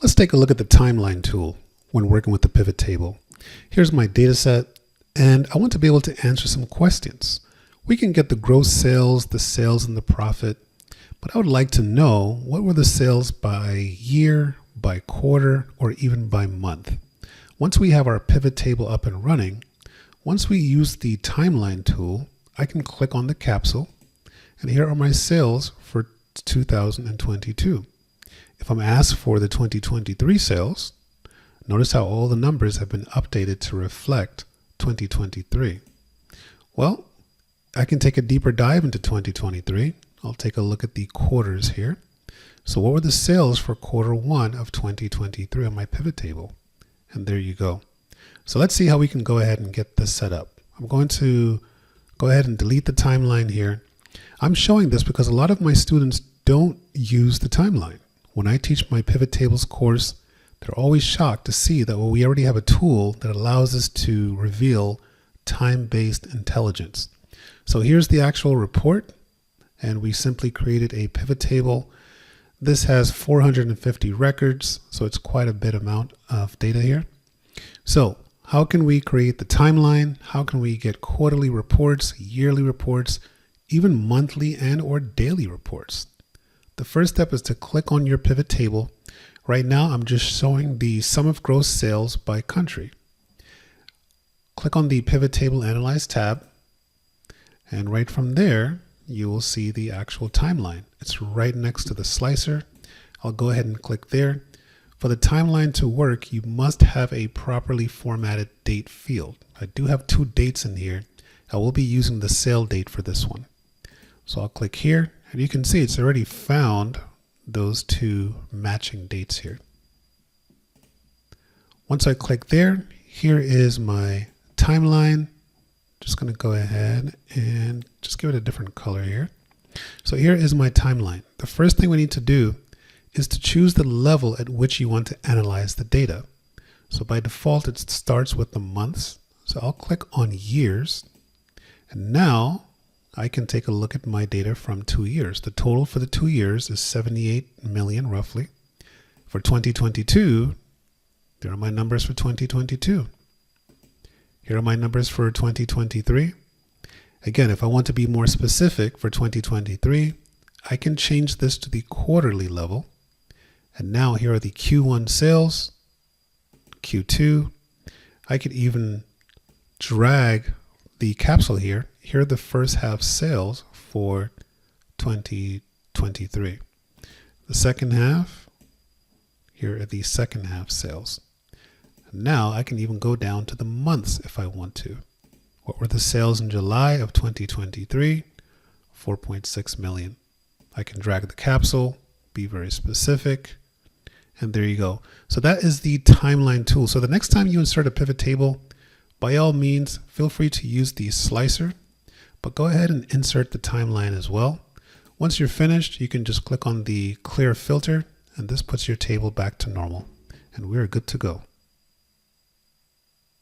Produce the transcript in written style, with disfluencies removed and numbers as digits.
Let's take a look at the timeline tool when working with the pivot table. Here's my data set, and I want to be able to answer some questions. We can get the gross sales, the sales, and the profit, but I would like to know what were the sales by year, by quarter, or even by month. Once we have our pivot table up and running, once we use the timeline tool, I can click on the capsule, and here are my sales for 2022. If I'm asked for the 2023 sales, notice how all the numbers have been updated to reflect 2023. Well, I can take a deeper dive into 2023. I'll take a look at the quarters here. So what were the sales for quarter 1 of 2023 on my pivot table? And there you go. So let's see how we can go ahead and get this set up. I'm going to go ahead and delete the timeline here. I'm showing this because a lot of my students don't use the timeline. When I teach my pivot tables course, they're always shocked to see that we already have a tool that allows us to reveal time-based intelligence. So here's the actual report, and we simply created a pivot table. This has 450 records, so it's quite a bit amount of data here. So how can we create the timeline? How can we get quarterly reports, yearly reports, even monthly and or daily reports? The first step is to click on your pivot table. Right now, I'm just showing the sum of gross sales by country. Click on the Pivot Table Analyze tab, and right from there, you will see the actual timeline. It's right next to the slicer. I'll go ahead and click there. For the timeline to work, you must have a properly formatted date field. I do have 2 dates in here. I will be using the sale date for this one. So I'll click here, and you can see it's already found those 2 matching dates here. Once I click there, here is my timeline. Just going to go ahead and just give it a different color here. So here is my timeline. The first thing we need to do is to choose the level at which you want to analyze the data. So by default, it starts with the months. So I'll click on years, and now I can take a look at my data from 2 years. The total for the 2 years is 78 million roughly. For 2022, there are my numbers for 2022. Here are my numbers for 2023. Again, if I want to be more specific for 2023, I can change this to the quarterly level. And now here are the Q1 sales, Q2. I could even drag the capsule here. Here are the first half sales for 2023. The second half, here are the second half sales. Now I can even go down to the months if I want to. What were the sales in July of 2023? 4.6 million. I can drag the capsule, be very specific, and there you go. So that is the timeline tool. So the next time you insert a pivot table, by all means, feel free to use the slicer, but go ahead and insert the timeline as well. Once you're finished, you can just click on the clear filter, and this puts your table back to normal, and we're good to go.